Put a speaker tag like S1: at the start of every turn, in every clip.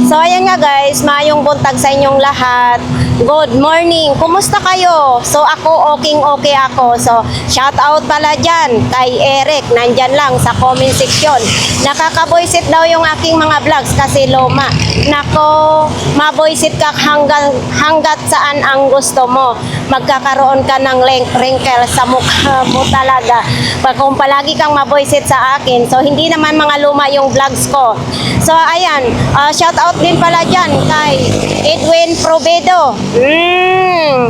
S1: So ayan nga guys, maayong buntag sa inyong lahat. Good morning. Kumusta kayo? So ako okay ako. So shout out pala dyan kay Eric. Nandyan lang sa comment section. Nakaka-voice it daw yung aking mga vlogs kasi luma. Nako, ma-voice it ka hanggat saan ang gusto mo. Magkakaroon ka ng wrinkle sa mukha mo talaga. Kung palagi kang ma-voice it sa akin, so hindi naman mga luma yung vlogs ko. So ayan, shout out din pala dyan kay Edwin Provedo.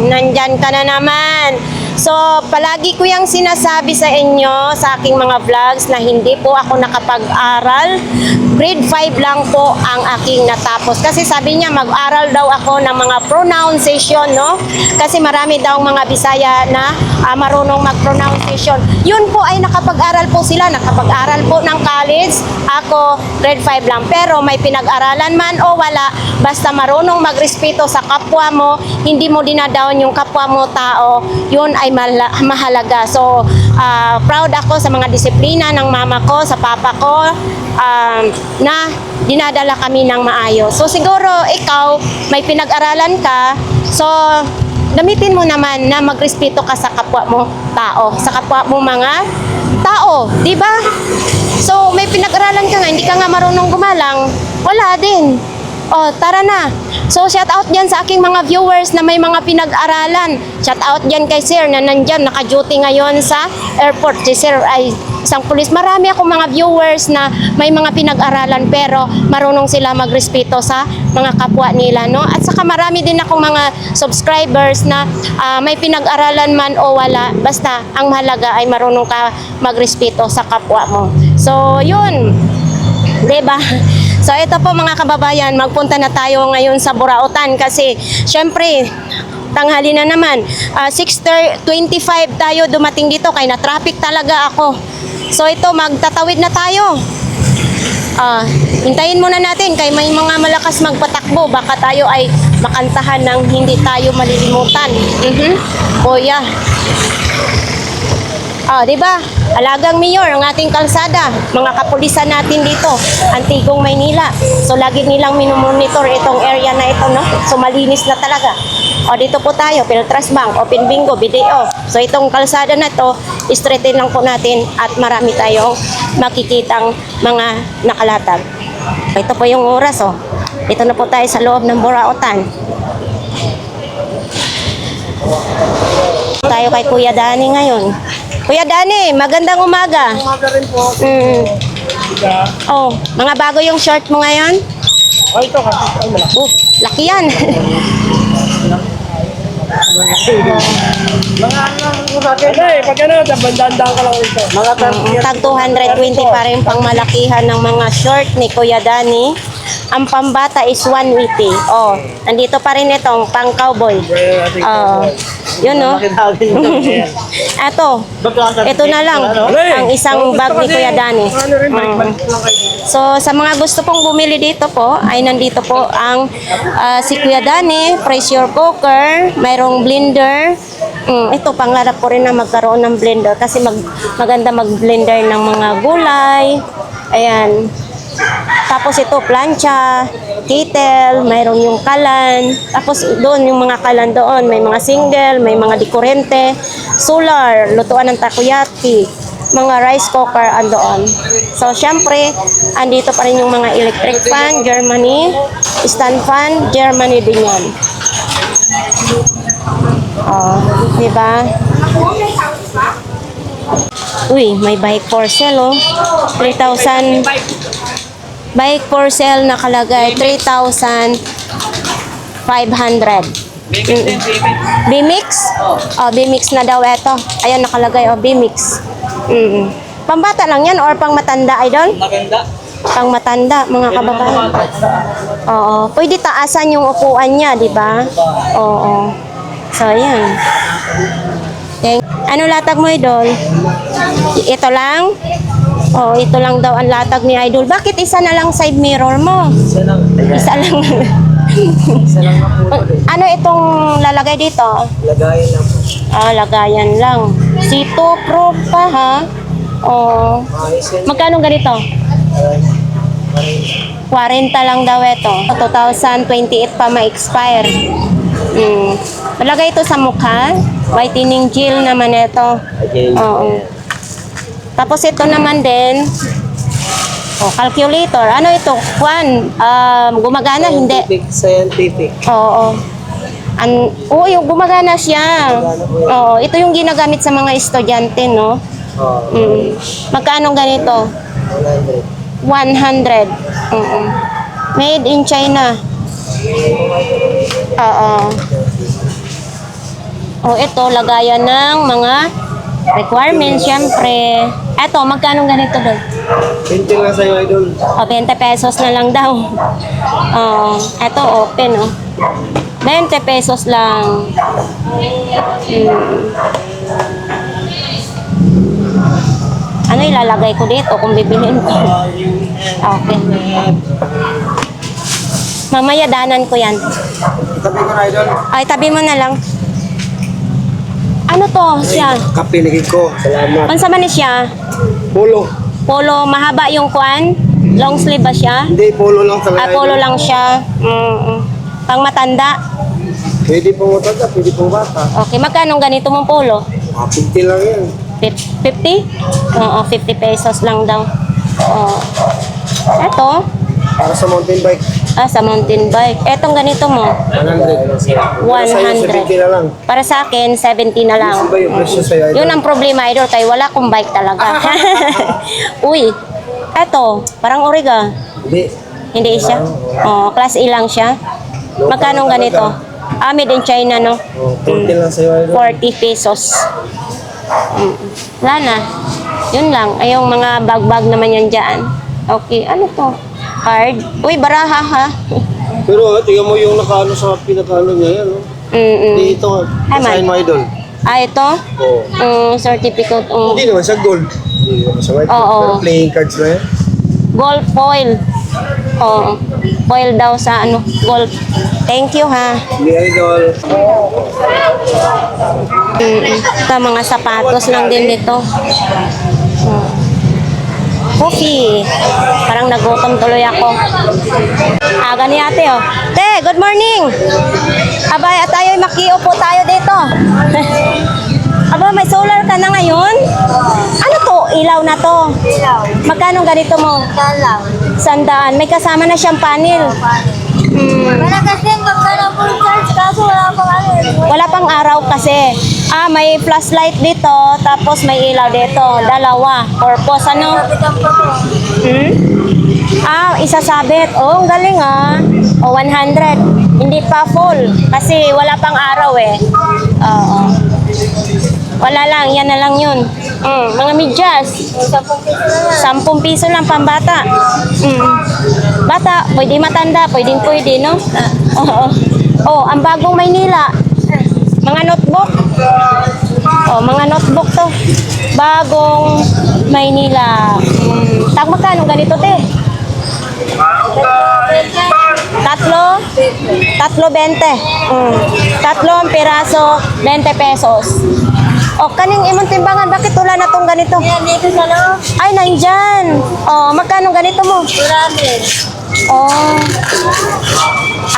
S1: Nandyan ka na naman. So, palagi ko yung sinasabi sa inyo sa aking mga vlogs na hindi po ako nakapag-aral. Grade 5 lang po ang aking natapos. Kasi sabi niya mag-aral daw ako ng mga pronunciation, no? Kasi marami daw mga Bisaya na marunong mag-pronunciation. Yun po ay nakapag-aral po sila. Nakapag-aral po ng college. Ako, grade 5 lang. Pero may pinag-aralan man o wala, basta marunong magrespeto sa kapwa mo, hindi mo dinadown yung kapwa mo tao, yun ay mahalaga. So, proud ako sa mga disiplina ng mama ko, sa papa ko, na dinadala kami ng maayos. So, siguro ikaw, may pinag-aralan ka, so, gamitin mo naman na magrespeto ka sa kapwa mo tao, sa kapwa mo mga tao, di ba? So, may pinag-aralan ka nga, hindi ka nga marunong gumalang, wala din. Oh, tara na. So, shout out dyan sa aking mga viewers na may mga pinag-aralan. Shout out dyan kay Sir na nandyan, naka-duty ngayon sa airport. Si Sir ay isang pulis. Marami akong mga viewers na may mga pinag-aralan pero marunong sila magrespeto sa mga kapwa nila, no? At saka marami din akong mga subscribers na may pinag-aralan man o wala. Basta, ang mahalaga ay marunong ka magrespeto sa kapwa mo. So, yun. Diba? So ito po mga kababayan, magpunta na tayo ngayon sa Burautan kasi syempre tanghali na naman. 6:25 tayo dumating dito kaya na-traffic talaga ako. So ito magtatawid na tayo. Hintayin muna natin kay may mga malakas magpatakbo, baka tayo ay makantahan ng hindi tayo malilimutan. Kuya. Di ba? Alagang mayor ang ating kalsada, mga kapulisan natin dito, Antigong Maynila. So lagi nilang minumonitor itong area na ito, no? So malinis na talaga. Dito po tayo, Peltras Bank, Open Bingo, BDO. So itong kalsada na ito, straighten lang po natin at marami tayong makikitang mga nakalatag. Ito po yung oras, oh. Dito na po tayo sa loob ng Burautan. Tayo kay Kuya Dani ngayon. Kuya Dani, magandang umaga.
S2: Umaga rin po.
S1: Mga bago yung short mo ngayon?
S2: Ito kasi.
S1: Laki yan.
S2: Mga pag ano, bandandang ka lang ito. Mga
S1: Tag 220 pa rin pang malakihan ng mga short ni Kuya Dani. Ang pambata is 180. Nandito pa rin itong pang cowboy. Yun, no? Ito na lang ang isang bag ni Kuya Dani. So, sa mga gusto pong bumili dito po, ay nandito po ang si Kuya Dani, pressure cooker, mayroong blender. Ito, pangarap ko rin na magkaroon ng blender kasi maganda mag-blender ng mga gulay. Ayan. Tapos ito, plancha, kettle, mayroon yung kalan. Tapos doon, yung mga kalan doon, may mga single, may mga dikurente, solar, lutuan ng takoyaki, mga rice cooker andoon. So, syempre, andito pa rin yung mga electric fan, Germany, stand fan, Germany din yan. Diba? Uy, may bike for sale, 3,000. Bike for sale nakalagay 3,500. B-Mix? B-Mix na daw ito. Ayun nakalagay, B-Mix. Pambata lang yan or pang matanda, idol? Pang matanda, mga kababayan. Pwede taasan yung upuan niya, di ba? So, ayan. Ano latag mo, idol? Ito lang? Ito lang daw ang latag ni Idol. Bakit isa na lang side mirror mo? Isa lang. Isa lang na po. Ano itong lalagay dito?
S2: Lagayan lang po.
S1: Lagayan lang. C2 Pro pa, ha? Magkano ganito? 40 lang daw ito. 2028 pa ma-expire. Malagay ito sa mukha. Whitening gel naman ito. Oo. Tapos ito naman din. Calculator. Ano ito? Kwan. Gumagana? Hindi.
S2: Scientific.
S1: Oo. Oo, yung gumagana siya. Oo, ito yung ginagamit sa mga estudyante, no? Magkano ganito? 100. Oo. Made in China. Oo. Oh, ito, lagayan ng mga requirements, syempre. Eto, magkano ganito doon?
S2: 20 lang sa'yo, idol.
S1: O, 20 pesos na lang daw. Oo. Eto, open, oh. 20 pesos lang. Ano ilalagay ko dito kung bibilhin ko? Okay. Mamaya danan ko yan.
S2: Tabi ko na, idol.
S1: Ay, tabi mo na lang. Ano to siya?
S2: Kapiligid ko. Salamat.
S1: Unsa man ni siya?
S2: Polo.
S1: Polo, mahaba yung kwan? Long sleeve ba siya?
S2: Hindi, polo lang talaga.
S1: Polo lang siya. Pang matanda.
S2: Pwede pong matanda, pwede pong bata.
S1: Okay, magkano ganito mong polo?
S2: 50 lang yan.
S1: 50? Oo, 50 pesos lang daw. Oo. Eto,
S2: Para sa mountain bike,
S1: sa mountain bike. Etong ganito mo,
S2: 100.
S1: 100.
S2: Sa'yo, 70 na lang.
S1: Para sa akin, 70 na lang.
S2: Ano ba yung presyo sa'yo, idol?
S1: Yun ang problema, idol, kay wala akong bike talaga. Uy, eto, parang Origa.
S2: Hindi.
S1: Hindi siya? Oh, class E lang siya. Magkano ganito? Made in China, no?
S2: 40 lang sa'yo, idol.
S1: 40 pesos. Wala na. Yun lang. Ay, yung mga bag-bag naman yan dyan. Okay, ano to? Card? Uy, baraha ha.
S2: Pero tingnan mo yung nakaano sa pinakaano niya yan, no? Dito,
S1: Ay, man.
S2: sign mo, idol.
S1: Ito?
S2: Oo.
S1: Certificate.
S2: Hindi naman siya gold. Hindi naman siya white.
S1: Oo.
S2: Pero playing cards na yan.
S1: Gold foil. Oo. Foil daw sa ano, gold. Thank you ha.
S2: Hindi, idol.
S1: Ito, mga sapatos lang din dito. Coffee. Parang nagutom tuloy ako. Aga ni ate, oh. Te, good morning. Abay, at tayo'y makiupo tayo dito. Aba, may solar ka na ngayon? Ano to? Ilaw na to?
S3: Ilaw.
S1: Magkano ganito mo?
S3: Lang.
S1: 100. May kasama na siyang panel.
S3: Wala kasi magkano full charge kaso wala pang ano.
S1: Wala pang araw kasi. May flashlight dito, tapos may ilaw dito. Dalawa. Purpose, ano?
S3: Kapitan pa ko.
S1: Isasabit. Oh, ang galing ah. 100. Hindi pa full. Kasi wala pang araw eh. Oo. Wala lang. Yan na lang yun. Mga medyas.
S3: 10
S1: 10 piso
S3: piso na lang.
S1: lang pambata. Bata, pwede matanda. Pwede, no? Oo. Oh, ang bagong Maynila. Mga notebook. Oh, mga notebook to. Bagong Maynila. Magkano ganito, te? Tatlo 20. Tatlo ang piraso, 20 pesos. O, kaning imong timbangan, bakit wala na tong ganito?
S3: Yan, dito sa loob.
S1: Ay, nandyan. O, magkano ganito mo?
S3: 100.
S1: Oh.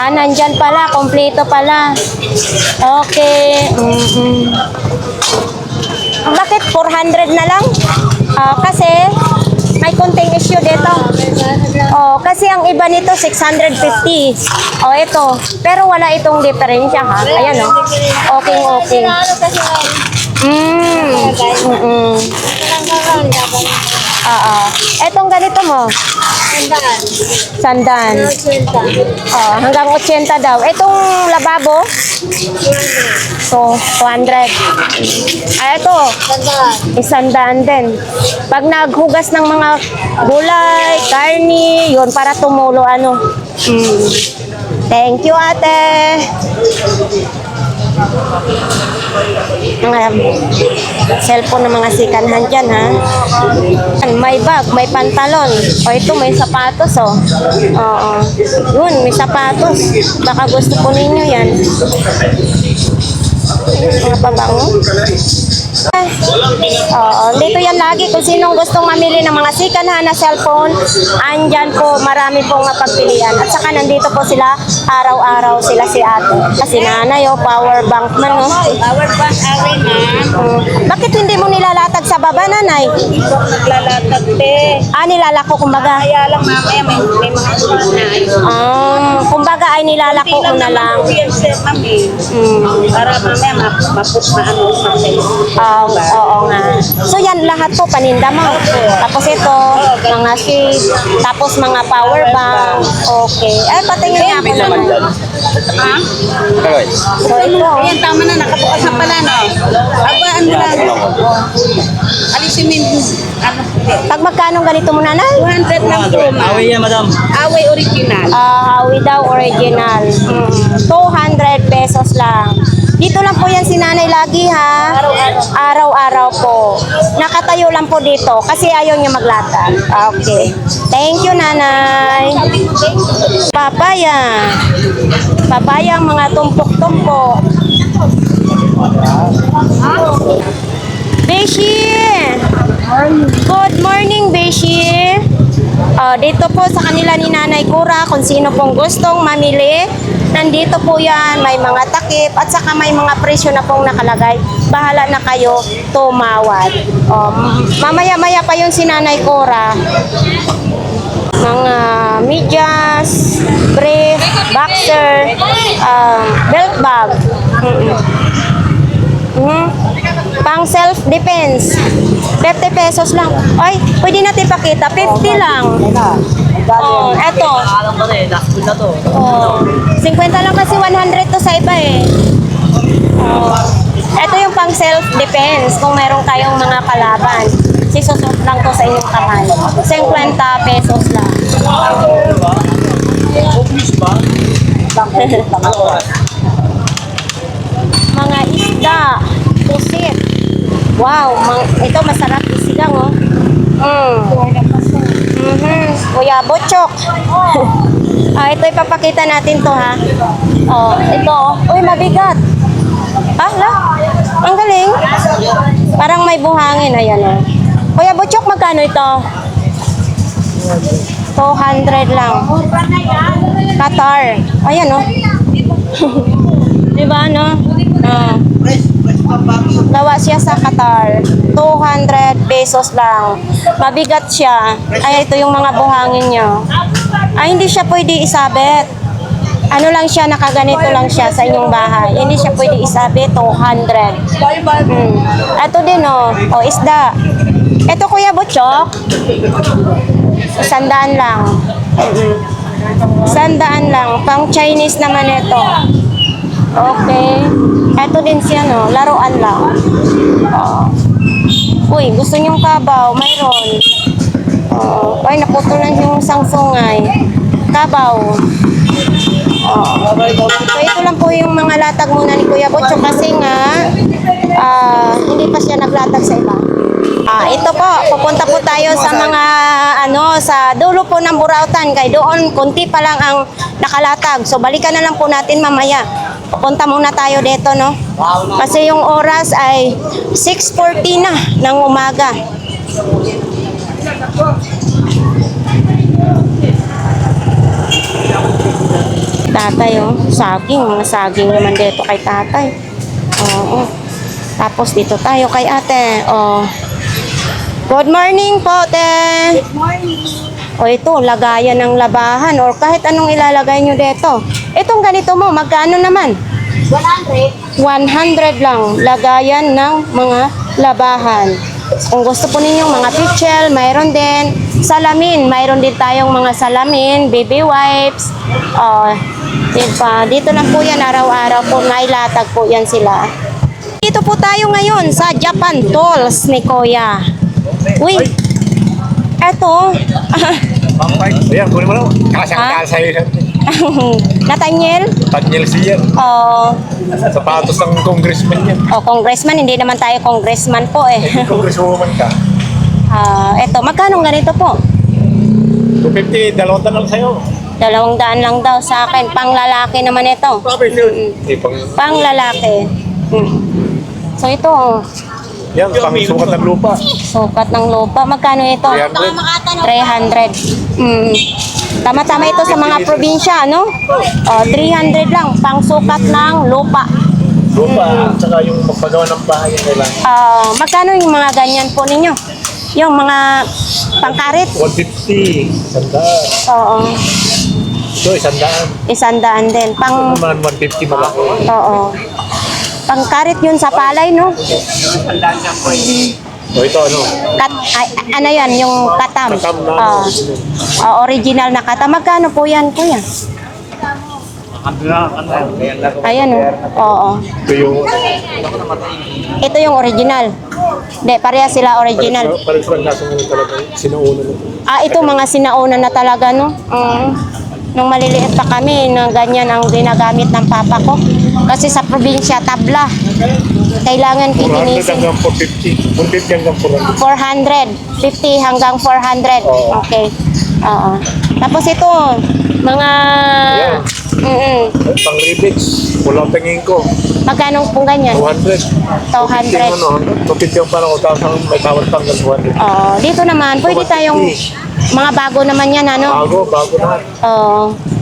S1: Nandyan pala. Kompleto pala. Okay. Bakit 400 na lang? Kasi may konting issue dito. Kasi ang iba nito 650. Ito. Pero wala itong diferensya ha. Ayan o. Okay.
S3: Ano kasi
S1: Etong ganito mo. Sandan. Hanggang 80 daw. Itong lababo. So, 200. Ito. 100 din. Pag naghugas ng mga gulay, karni, yun, para tumulo, ano. Thank you, ate. Mga cellphone ng mga sikanhan dyan, ha. May bag, may pantalon. Ito, may sapatos, oh. Oo. Yun, may sapatos. Baka gusto po ninyo yan. Mga pabango. Oo, dito yan lagi. Kung sinong gustong mamili ng mga second hand na cellphone, andyan po, marami pong mapagpilian. At saka nandito po sila, araw-araw sila si ate. Kasi nanay, power bank man, no?
S3: Power bank away na.
S1: Bakit hindi mo nilalatag sa baba, nanay?
S3: Naglalatag te.
S1: Nilalako, kumbaga.
S3: Kaya lang mamaya may mga na.
S1: Kumbaga ay nilalako mo na lang.
S3: Kami. Para mamaya
S1: Oo nga. So yan lahat po paninda mo. Tapos ito, mga shade, tapos mga power bank. Okay. Ay, patingin nga ako naman.
S3: Ha?
S1: So ito.
S3: Ayan, tama na. Nakabukas na pala, no? Abaan mo lang. Alisin mo yung, ano,
S1: Pag magkano ganito mo, nanay?
S3: 200 lang po, ma.
S2: Away yan, madam.
S3: Away original.
S1: Hawi daw original. 200 pesos lang. Dito lang po yan si nanay lagi, ha? Araw-araw po. Nakatayo lang po dito kasi ayaw niya maglatag. Okay. Thank you, nanay. Papaya. Papaya, mga tumpok-tumpok. Beshi! Good morning, Beshi! Dito po sa kanila ni Nanay Cora, kung sino pong gustong mamili, nandito po yan, may mga takip at saka may mga presyo na pong nakalagay. Bahala na kayo tumawad. Mamaya-maya pa yun si Nanay Cora. Mga medyas, brief, boxer, belt bag. Pang self-defense. 50 pesos lang. Ay, pwede natin pakita. 50 lang. Eto. 50 lang kasi 100 to sa iba eh. Ito yung pang self-defense kung meron kayong mga kalaban. Sisusot lang to sa inyong kamay. 50 pesos lang. Mga isda, pusit. Wow, ito masarap isigang, oh. Kuya Botchok. Ito ipapakita natin to, ha. Ito. Uy, mabigat. La? Ang galing. Parang may buhangin. Ayan, oh. Kuya Botchok, magkano ito? 200 lang. Qatar. Ayan, oh. Diba, no? Gawa siya sa Qatar. 200 pesos lang. Mabigat siya. Ay, ito yung mga buhangin niya. Ay, hindi siya pwede isabit. Ano lang siya, nakaganito lang siya sa inyong bahay. Hindi siya pwede isabit. 200. Ito din, oh. Isda. Ito, Kuya Butchok. 100 lang. 100 lang. Pang Chinese naman ito. Okay. Ito din siya, no? Laruan lang. Uy, gusto niyong kabaw? Mayroon. Ay, naputulan yung sangsungay. Kabaw. So, ito lang po yung mga latag muna ni Kuya Butcho kasi nga, hindi pa siya naglatag sa iba. Ito po, pupunta po tayo sa mga, sa dulo po ng Burautan. Kaya doon, kunti pa lang ang nakalatag. So, balikan na lang po natin mamaya. Pupunta muna tayo dito, no? Kasi yung oras ay 6:40 na ng umaga. Tatay, oh. Saging. Mga saging naman dito kay tatay. Oo. Tapos dito tayo kay ate. Good morning po, te.
S3: Good morning.
S1: Ito, lagayan ng labahan or kahit anong ilalagay nyo dito. Itong ganito mo, magkano naman?
S3: 100.
S1: 100 lang. Lagayan ng mga labahan. Kung gusto po ninyong mga pichel, mayroon din. Salamin, mayroon din tayong mga salamin, baby wipes. Diba? Dito lang po yan, araw-araw po, nailatag po yan sila. Dito po tayo ngayon sa Japan Tools ni Kuya. Uy, eto.
S2: Ayan, kunin mo lang. Kasang-kasang sa'yo.
S1: Nathaniel?
S2: Tanyel siya. Sapatos ng congressman yan.
S1: Congressman, hindi naman tayo congressman po eh.
S2: Congresswoman ka.
S1: Eto, magkano ganito po?
S2: 250, 200 lang sa'yo.
S1: 200 lang daw sa akin. Pang lalaki naman ito.
S2: Sabi yun.
S1: Pang lalaki. So ito,
S4: Yan, pangsukat ng lupa.
S1: Sukat ng lupa. Magkano ito?
S4: 300.
S1: 300. Tama-tama ito sa mga probinsya, no? 300 lang, pangsukat ng lupa.
S4: Lupa, at saka yung magpagawa ng bahay yung kailangan.
S1: Magkano yung mga ganyan po ninyo? Yung mga pangkarit?
S4: 150, 100.
S1: Oo.
S4: Ito, 100.
S1: 100 din.
S4: Ito naman, 150 malaki.
S1: Oo. Pangkarit yun sa palay, no?
S4: O ito, ano?
S1: Ano yan, yung katam?
S4: Katam na,
S1: Original na katam. Magkano po yan, kuya? Ayan, oo.
S4: Ito yung,
S1: Ito yung original. Hindi, pareha sila original.
S4: parang sila kaso nga talaga, sinauna na.
S1: Ito mga sinauna na talaga, no? Nung maliliit pa kami, na ganyan ang ginagamit ng papa ko. Kasi sa probinsya, tabla. Kailangan
S4: 400
S1: kitinisin.
S4: hanggang 450. 450 hanggang 400.
S1: 400. 50 hanggang 400.
S4: Oo.
S1: Okay. Oo. Tapos ito, mga...
S4: Ayan. Pang Ribix, wala ang tingin ko.
S1: Magkano pong ganyan?
S4: 200.
S1: 200.
S4: 250 yung parang utang may tawad pang 200.
S1: Dito naman, pwede tayong... Mga bago naman yan, ano?
S4: Bago na.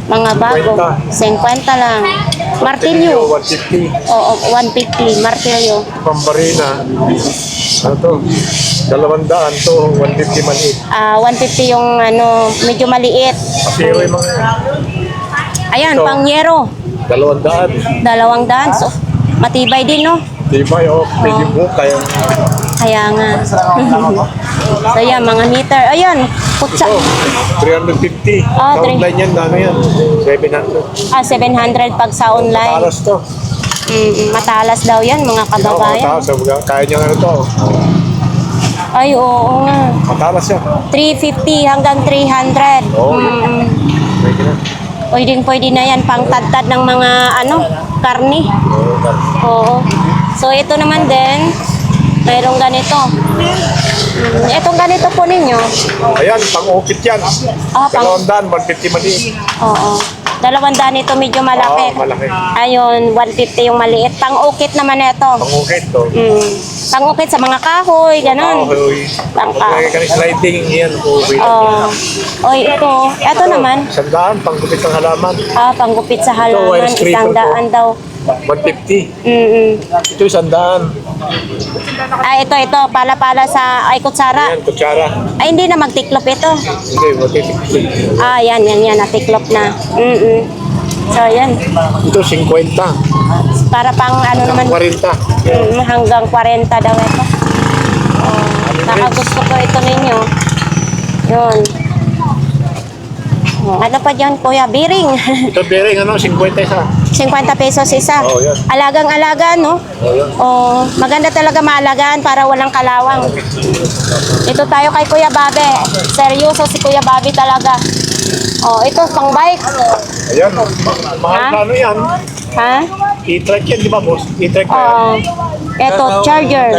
S1: Mga bago. 50 lang. Martilyo.
S4: 150.
S1: Oo, 150. Martilyo.
S4: Pambarina. Ano to? 200 to, 150 maliit.
S1: 150 yung ano, medyo maliit.
S4: Pasiro yung mga
S1: Ayan,
S4: Ito.
S1: pangyero.
S4: 200.
S1: 200. So, matibay din, no?
S4: Diba yung pwede mo kaya
S1: Kaya nga. So, yan, mga meter. Ayan, putsa.
S4: ito, 350.
S1: Ah,
S4: Sa online yan, ano yan? 700.
S1: 700 pag sa online.
S4: Matalas to.
S1: Matalas daw yan, mga kababayan.
S4: Matalas. Kaya niya ano to.
S1: Ay, oo nga.
S4: Matalas yan.
S1: 350 hanggang 300.
S4: Oo, yun. Pwede na.
S1: Pwede na yan, pang tadtad ng mga ano, karni. Oo. So, ito naman din, mayroong ganito. Itong ganito po ninyo.
S4: Ayan, pang-ukit yan.
S1: Pang...
S4: 200, 150 maliit.
S1: Oo. 200 ito medyo malaki.
S4: Oo, malaki.
S1: Ayun, 150 yung maliit. Pang-ukit naman ito.
S4: Pang-ukit to.
S1: Pang-ukit sa mga kahoy, ganun.
S4: Pag-ukit ka sliding, yan.
S1: Oy, ito naman.
S4: 100, pang-gupit ng halaman.
S1: Panggupit sa
S4: Ito, wire
S1: halaman,
S4: scraper
S1: 100 daw.
S4: 150. Ito 100.
S1: Ito, pala-pala sa, kutsara.
S4: Ayan, kutsara.
S1: Hindi na magtiklop ito.
S4: Hindi, 150.
S1: Yan, natiklop na. So, yan.
S4: Ito 50.
S1: Para pang ano naman,
S4: 40.
S1: hanggang 40 daw ito. Baka gusto ko ito ninyo. Yun. Ano pa dyan, kuya? Biring.
S4: Ito bearing, ano, 50 isa.
S1: 50 pesos isa.
S4: Oo, yan.
S1: Alagang-alaga, no? Maganda talaga maalagaan para walang kalawang. Ito tayo kay Kuya Babe. Seryoso si Kuya Babe talaga. Ito, pang bike.
S4: Ayan, mahal
S1: Ha?
S4: na ano yan.
S1: Ha?
S4: E-trek yan, di ba, boss? E-trek na yan.
S1: Ito, charger.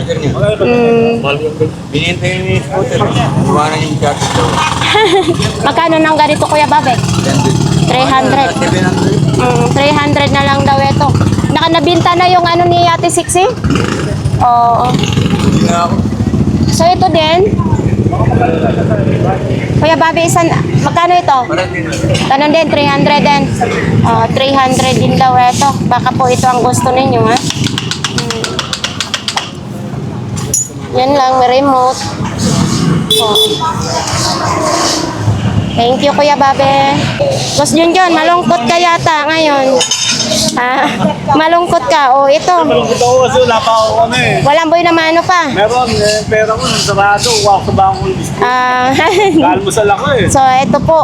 S4: Mahal yung
S2: Binintay ni scooter. Iwanan yung jacket daw.
S1: Magkano nang ganito, Kuya Babe? 300. 300 na lang daw ito. Nabinta na yung ano ni Ate Sixi? Oo. So ito din. Kuya Bobby, magkano ito? Ganun din, 300 din. 300 din daw ito. Baka po ito ang gusto ninyo, ha? Yan lang, may remote. Thank you, Kuya Babe. Boss Junjun, malungkot ka yata ngayon. Malungkot ka. Ito.
S2: Malungkot ako kasi wala pa ako ano eh.
S1: Walang boy na mano pa.
S2: Meron, pera ko nang sarado. Wala sa bangko yung biskuit. Kalmusal ako eh.
S1: So, ito po,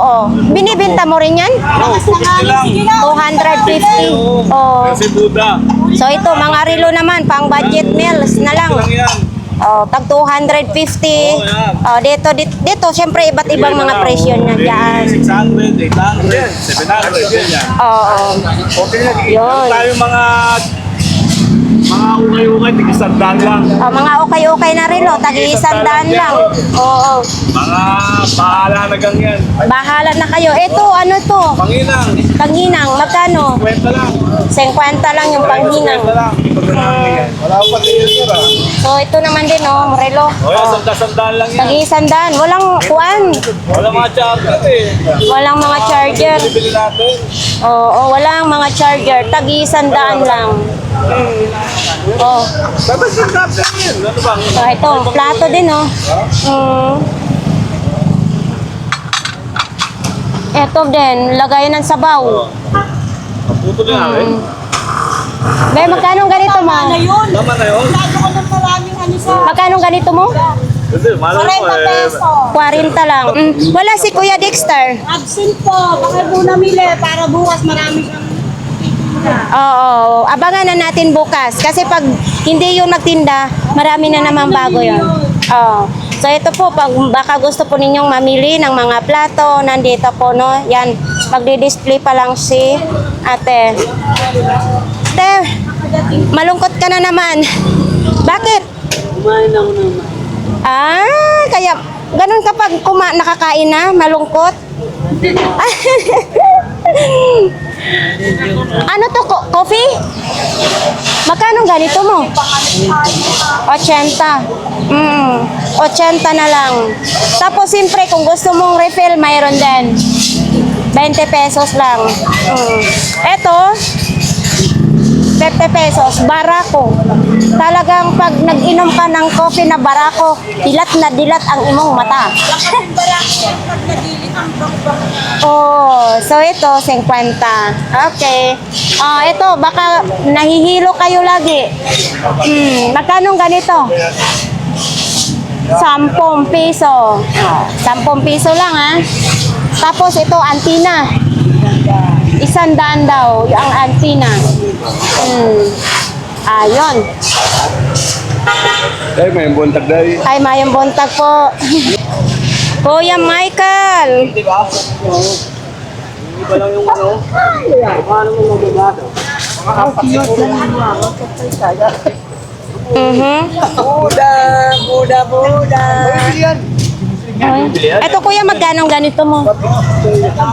S1: binibenta mo rin yan?
S2: Oo, 250 lang.
S1: 250.
S2: Kasi Buddha.
S1: So, ito, mga relo naman, pang budget meals na lang.
S2: Lang yan.
S1: Tag 250. Dito, syempre, iba't ibang mga presyo na dyan.
S2: 600, 800, 700, yan.
S1: Oo.
S2: Okay na.
S1: Yun.
S2: Tayo mga
S4: Mga ukay-ukay, tig-100 lang.
S1: Oh, mga okay-okay na relo, tagi-100 lang. Oo.
S4: Mga bahala na gang yan.
S1: Bahala na kayo. Ito, ano to?
S4: Panginang,
S1: Panginang, magkano?
S4: kwenta lang.
S1: 50 lang yung panghinang.
S4: Kwenta lang. Wala pa din yun ah.
S1: So, ito naman din, oh, relo.
S4: O yan, sanda-sandaan lang yan.
S1: Tagi-100. Walang kuan.
S4: Wala mga charger eh.
S1: Walang mga charger.
S4: Bili natin.
S1: Oo, walang mga charger. Tagi-100 lang. Oh.
S4: Dapat yung charger yun. Ano ba?
S1: So, ito, plato din, oh. Ito din, lagayan ng sabaw.
S4: Ang puto din namin.
S1: Be, magkano ganito mo?
S4: Tama na yun.
S1: Magkano ganito mo?
S4: Hindi, mahal mo eh.
S1: 40 lang. Wala si Kuya Dexter.
S3: Absent po. Baka po namili para bukas marami kang...
S1: Oo, abangan na natin bukas. Kasi pag hindi yung nagtinda, marami na naman bago yun. Oo. So ito po, pag baka gusto po ninyong mamili ng mga plato, nandito po, no? Yan, magdi-display pa lang si ate. Ate, malungkot ka na naman. Bakit?
S3: Kumain ako naman.
S1: Ah, kaya ganun kapag nakakain na, malungkot. Ano to, coffee? Magkano ganito mo? 80. 80 na lang. Tapos siyempre kung gusto mong refill, mayroon din. 20 pesos lang. Eto, 50 pesos, barako. Talagang pag nag-inom ka ng coffee na barako, dilat na dilat ang imong mata. Oh, so ito, 50. Okay. Ito, baka nahihilo kayo lagi. Magkano ganito? 10 piso. 10 piso lang, ha? Tapos ito, antina. 100 daw, ang antina. Ayun.
S4: Eh, may buntag dahil.
S1: Ay, mayong buntag po. Kuya Michael.
S2: Di ba? Hindi ba lang yung ano? Paano mo magbabato? Buda.
S1: Ito kuya, magkano ganito mo?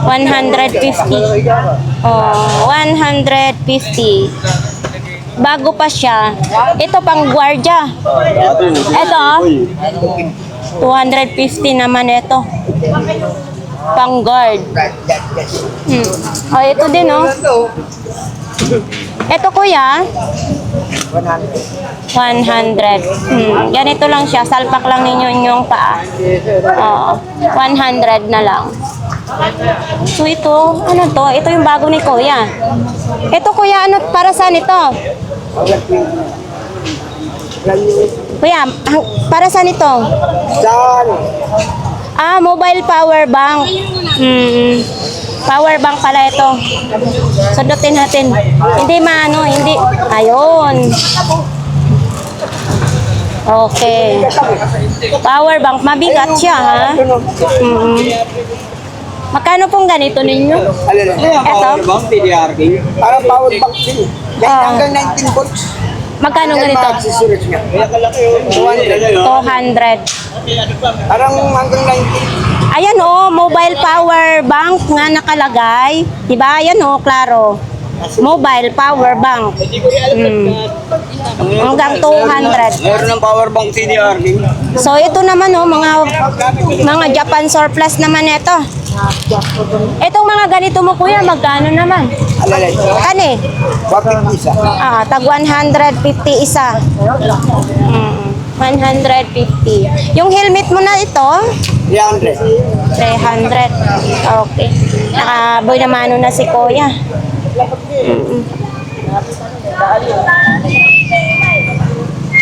S1: 150. Oh, 150. Bago pa siya. Ito pang gwardiya. Ito, 250 naman ito. Pang guard. Oh, ito din, oh. Ito kuya, 100. Ganito lang siya. Salpak lang ninyo yung paa. 100 na lang. So ito, ano to? Ito yung bago ni kuya. Ito kuya, ano para saan ito? Kuya, para saan ito? Mobile power bank. Power bank pala ito. Sundutin natin. Hindi maano, hindi. Ayun. Okay. Power bank, mabigat siya, ha? Magkano pong ganito ninyo? Ito?
S2: Parang power bank din. Hanggang 19 volts.
S1: Magkano ganito?
S2: Kaya kalaki yun.
S1: 200.
S2: Parang hanggang 19.
S1: Ayan mobile power bank nga nakalagay. Diba? Ayan klaro. Mobile power bank. Hanggang 200.
S2: Meron ng power bank senior.
S1: So ito naman mga Japan surplus naman ito. Itong mga ganito mo kuya, magkano naman?
S2: Alalay.
S1: Kani?
S2: 150 isa.
S1: Tag 150 isa. 150. Yung helmet mo na ito,
S2: 300.
S1: 300. Okay. Nakaboy na mano na si kuya.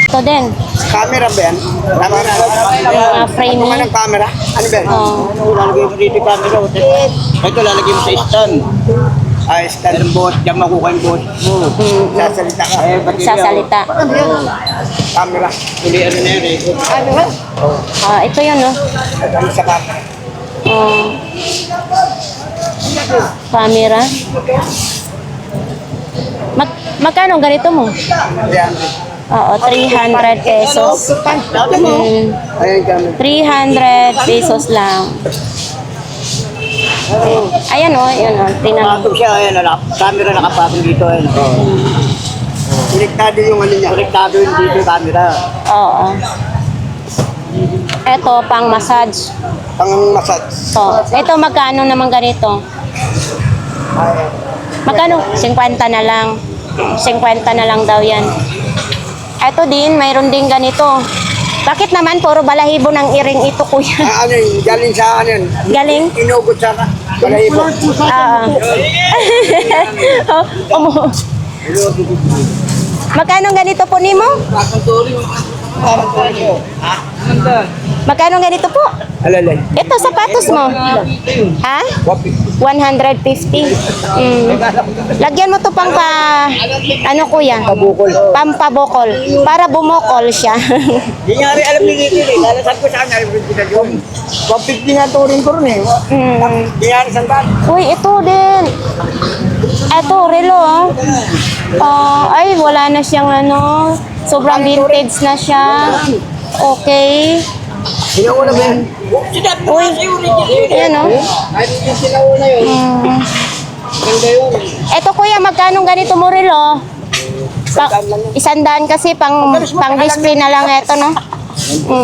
S1: Ito din.
S2: Camera ba yan? Camera.
S1: Yung mga frame
S2: Ano
S1: niya.
S2: ng camera? Ano ba yan? Lalagay mo dito yung camera. Ito lalagay mo sa stand. Stand ng boss. Diyan makukuha yung boss mo. Sasalita ka.
S1: Sasalita.
S2: Camera. Uli ano na yun eh.
S1: Ito yun, no?
S2: Ano sa camera?
S1: Camera. Magkano ganito mo? Oo, 300 pesos.
S2: Ayan kami.
S1: 300 pesos lang. Ayan o, yun o. Tingnan mo.
S2: Pasok siya, ayan, camera nakapasok dito, ayan. Konektado yung ano niya. Konektado yung dito camera.
S1: Oo. Ito, pang massage.
S2: Pang massage.
S1: So, ito magkano naman ganito? Magkano? 50 na lang. 50 na lang daw yan. Ito din, mayroon din ganito. Bakit naman puro balahibo ng iring ito, kuya?
S2: Ano yun, galing sa ano yun.
S1: Galing?
S2: Inugot sa balahibo.
S1: Magkano ganito po nimo? Magkano ganito po?
S2: Alalay.
S1: Ito, sapatos mo. Ha? 150. Lagyan mo to pang ano kuya?
S2: Pabukol.
S1: Pampabokol. Para bumokol siya.
S2: Hindi nga rin alam ni Lito eh. Lalasan ko sa kanya. 150 nga turing ko rin eh. Hindi nga rin sandal.
S1: Uy, ito din. Ito, relo. Ay, wala na siyang ano. Sobrang vintage na siya. Okay.
S2: Sinauna ba yan?
S1: Uy, yan o.
S2: Sinauna yun. Ganda yun.
S1: Eto kuya, magkano ganito mo relo? Isandaan kasi pang display na lang ito, no?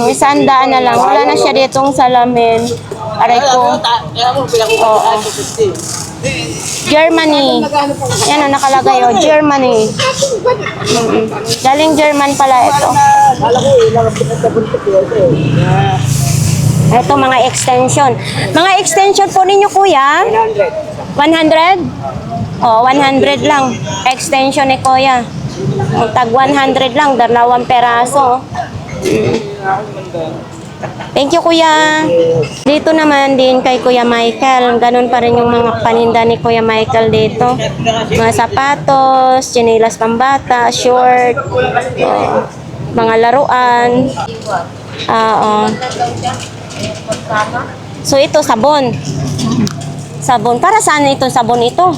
S1: Isandaan na lang. Wala na siya ditong salamin. Aray ko. Oo. Germany. Yan o, nakalagay o. Germany. Galing German pala ito.
S2: Kala ko eh, nakapinagkabuntot yun.
S1: Ito mga extension. Mga extension po ninyo kuya?
S2: 100.
S1: 100? Oh, 100 lang. Extension ni kuya. Tag 100 lang, 2 peraso. Thank you, kuya. Dito naman din kay Kuya Michael. Ganun pa rin yung mga paninda ni Kuya Michael dito. Mga sapatos, tsinelas pambata, short, mga laruan. So, ito, sabon. Sabon. Para saan ito sabon ito?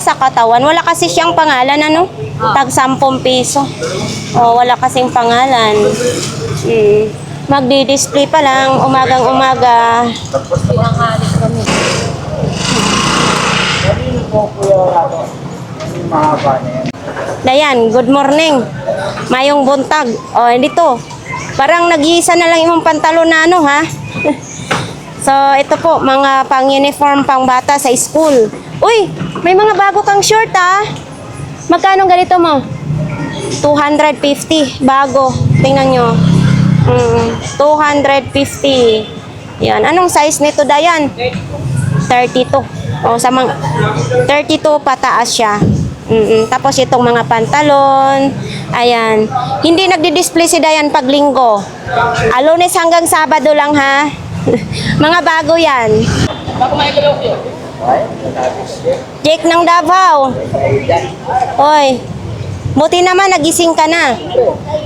S1: Sa katawan. Wala kasi siyang pangalan, ano? Tag 10 piso. Wala kasing pangalan. Magdi-display pa lang, umagang-umaga. Dayan, good morning. Mayong buntag. Dito. Parang nag-iisa na lang yung pantalon na ano, ha? So, ito po, mga pang-uniform pang bata sa school. Uy, may mga bago kang short, ha? Magkano ganito mo? 250. Bago. Tingnan nyo. 250. Yan. Anong size nito, Dayan? 32. Sa mga 32 pataas siya. Tapos itong mga pantalon. Ayan. Hindi nagdi-display si Dayan pag linggo. Lunes hanggang Sabado lang, ha? Mga bago yan. Jake ng Davao. Oy. Buti naman, nagising ka na.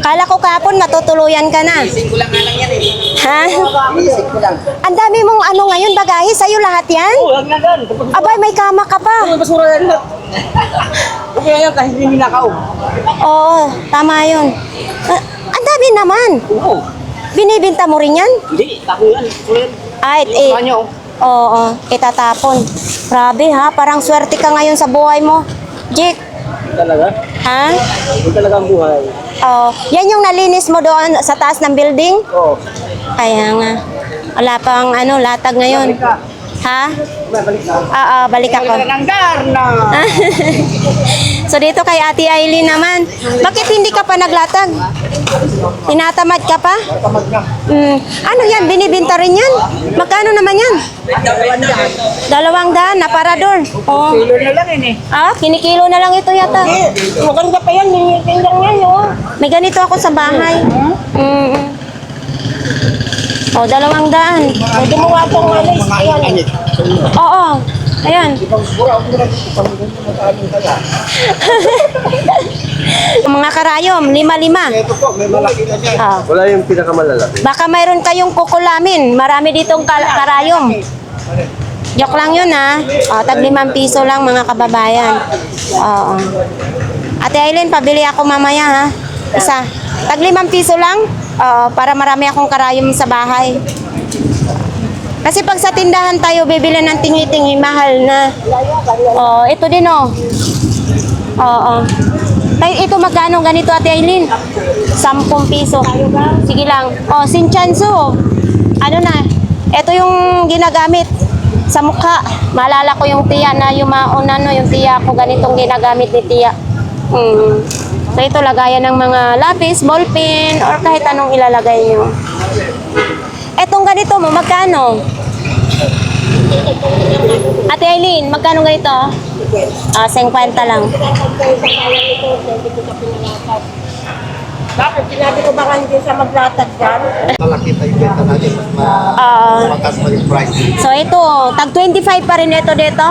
S1: Kala ko kapon, matutuluyan ka na.
S2: Ising ko lang nga lang yan eh.
S1: Ha?
S2: Ising ko lang.
S1: Ang dami mong ano ngayon, bagahe. Sa'yo lahat yan?
S2: Huwag na gan.
S1: Abay, may kama ka pa.
S2: Basura yan lahat. Okay na yan, kahit hindi nakaw.
S1: Oo, tama yun. Ang dami naman.
S2: Oo.
S1: Binibinta mo rin yan?
S2: Hindi, ako yan.
S1: Ay, oo, itatapon. Grabe ha, parang swerte ka ngayon sa buhay mo. Jake,
S2: Talaga?
S1: ha?
S2: Ito talaga ang buhay.
S1: Yan yung nalinis mo doon sa taas ng building?
S2: Oo.
S1: Kaya nga. Wala pang ano, latag ngayon. Ha?
S2: Balik na.
S1: Balik ako.
S2: Ng Darna!
S1: So dito kay Ate Aileen naman. Bakit hindi ka pa naglatag? Tinatamad ka pa? Ano yan? Binibinta rin yan? Magkano naman yan? 200 na parador.
S2: Kilo na lang yun eh.
S1: Kinikilo na lang ito yata.
S2: Maganda pa yan. Tingnan yan yun.
S1: May ganito ako sa bahay. 200.
S2: Pwede mo nga pong alis. Ayan.
S1: Oo. Ayan. Mga karayom, 5-5.
S2: Ito po, may malaki na dyan.
S4: Wala yung pinakamalalaki.
S1: Baka mayroon kayong kukulamin. Marami ditong karayom. Joke lang yun ha. Tag 5 piso lang mga kababayan. Oo. Ate Aileen, pabili ako mamaya ha. Isa. Tag 5 piso lang. Para marami akong karayom sa bahay. Kasi pag sa tindahan tayo bibili ng tingi-tingi, mahal na. Ito din oh. Oo. Tay, ito magkano ganito Ate Aileen? 10 piso. Sige lang. Sinchanso. Ano na? Ito yung ginagamit sa mukha. Maalala ko yung tiya na yumaon yung tiya ko ganitong ginagamit ni tiya. So ito lagayan ng mga lapis, ballpen, or kahit anong ilalagay nyo. Etong ganito mo, magkano? Ate Aileen, magkano ganito? 50 lang.
S3: Bakit? Sinabi ko baka hindi siya maglatag dyan?
S4: Malaki tayo benta natin. Mataas pa yung price.
S1: So ito, tag 25 pa rin ito dito.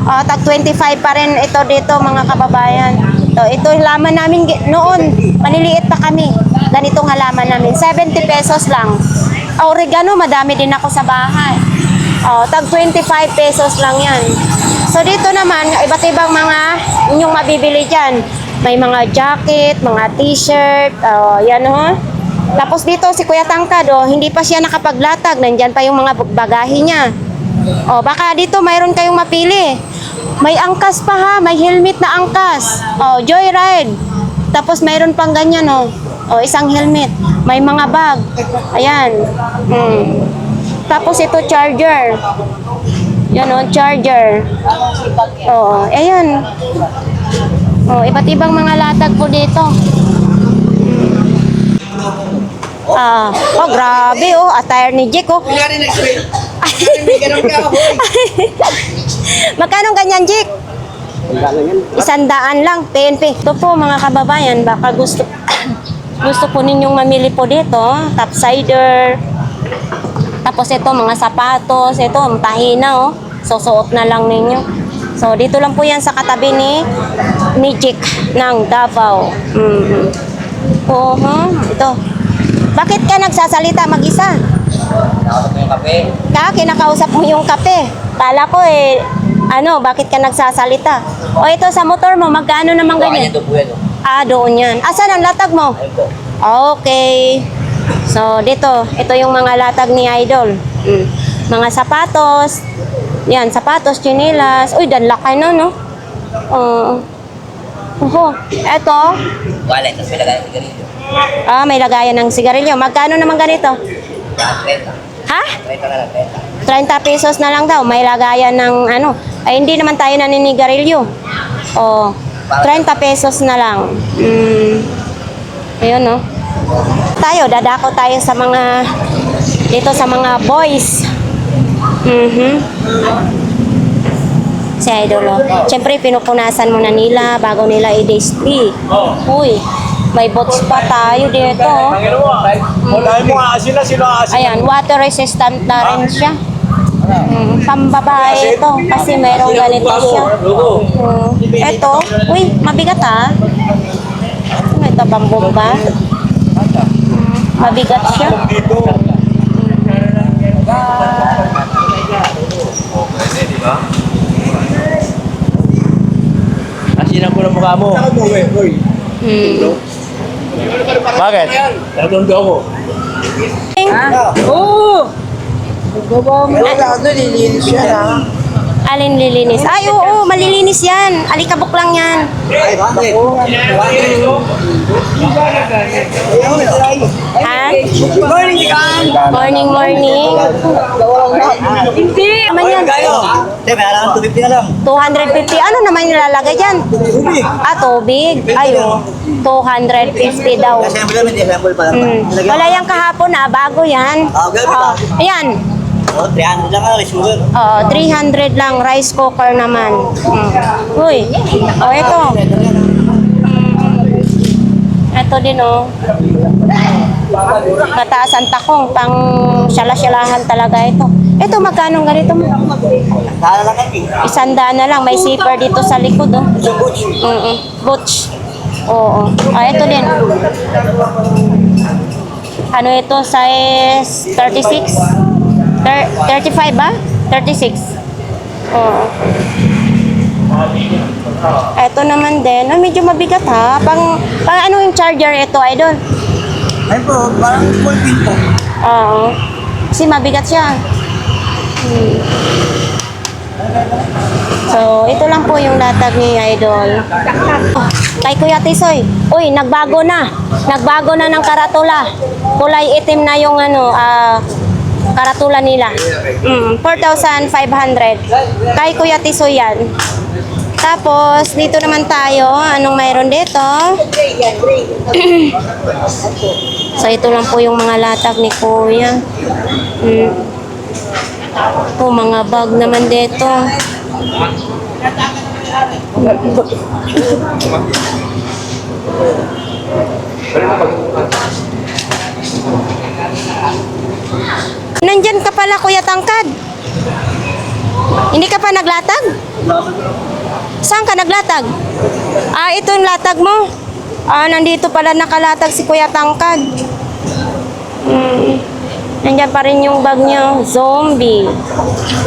S1: Tag 25 pa rin ito dito mga kababayan. Ito halaman namin noon, maliliit pa kami. Ganitong halaman namin, 70 pesos lang. Oregano, madami din ako sa bahay. Tag 25 pesos lang yan. So dito naman, iba't ibang mga inyong mabibili dyan. May mga jacket, mga t-shirt, yan ho. Tapos dito si Kuya Tangkad, hindi pa siya nakapaglatag. Nandyan pa yung mga bagahe niya. Baka dito mayroon kayong mapili. May angkas pa ha, may helmet na angkas. Joyride. Tapos mayroon pang ganyan isang helmet. May mga bag. Ayan. Tapos ito charger. Yan charger. Ayan. Iba't ibang mga latag po dito. Grabe attire ni Jake Magkano ganyan, Jake? 100 lang, PNP. Ito po mga kababayan, baka gusto po ninyong mamili po dito, topsider. Tapos ito mga sapatos, ito pahina susuot na lang ninyo. So dito lang po yan sa katabi ni Jake ng Davao. Ito. Bakit ka nagsasalita mag-isa?
S2: Nakasap mo yung kape.
S1: Kinakausap mo yung kape. Kala ko bakit ka nagsasalita? Ito sa motor mo, magkano naman ganyan?
S2: Ito po yan.
S1: Doon yan. Asan ang latag mo?
S2: Ito.
S1: Okay. So, ito yung mga latag ni Idol. Mga sapatos. Yan, sapatos, chinelas. Uy, danlakay na, no? Ito.
S2: Wallet, tapos may lagay ng sigarilyo.
S1: May lagayan ng sigarilyo. Magkano naman ganito?
S2: 30.
S1: Ha?
S2: 30 na lang,
S1: 30 pesos na lang daw. May lagayan ng hindi naman tayo naninigarilyo. 30 pesos na lang. Ayun, dadako tayo sa mga boys. Si Idol, Siyempre, pinupunasan mo na nila bago nila i-display. Uy, may bots pa tayo dito.
S4: Unahin mo nga sila, sino aasin?
S1: Ayan, water resistant na rin siya. Pambabae ito kasi mayroong ganito siya. Ito, uy, mabigat ito pambomba. Mabigat siya.
S4: Asinan ko ng mukha mo. Bakit? Natondo ako.
S1: Alin lilinis? Ay, oo, malilinis yan. Alikabok lang yan.
S2: Ay, bakit?
S1: Ha? Morning, morning. Hindi. Naman yan.
S2: May alam 250 na lang.
S1: 250. Ano naman nilalagay dyan? Tubig. Ayun. 250 daw.
S2: Kasi yung hindi sample pa lang.
S1: Wala yan kahapon bago yan.
S2: Gabi ba?
S1: Ayan.
S2: 300 lang ang sugar.
S1: 300 lang. Rice cooker naman. Uy. Ito. Ito din Kataasan takong. Pang syala-syalahan talaga ito. Ito, magkano ganito mo?
S2: Dala lang kami.
S1: 100 na lang. May zipper dito sa likod.
S2: Isang butch.
S1: Butch. Oo. Ito din. Ano ito? Size 36? 35 ba? 36. Oo. Ito naman din. Oh, medyo mabigat ha. Pang ano yung charger ito, idol?
S2: Ay po, parang full pin po.
S1: Oo. Kasi mabigat siya. So, ito lang po yung latag ni Idol. Kay Kuya Tisoy. Uy, nagbago na. Nagbago na ng karatula. Kulay itim na yung karatula nila. 4,500. Kay Kuya Tisoy yan. Tapos, dito naman tayo. Anong mayroon dito? So, ito lang po yung mga latag ni Kuya. Ito, mga bag naman dito. Nandyan ka pala, Kuya Tangkad. Hindi ka pa naglatag? Saan ka naglatag? Ito yung latag mo. Nandito pala nakalatag si Kuya Tangkad. Nandiyan pa rin yung bag niya. Zombie.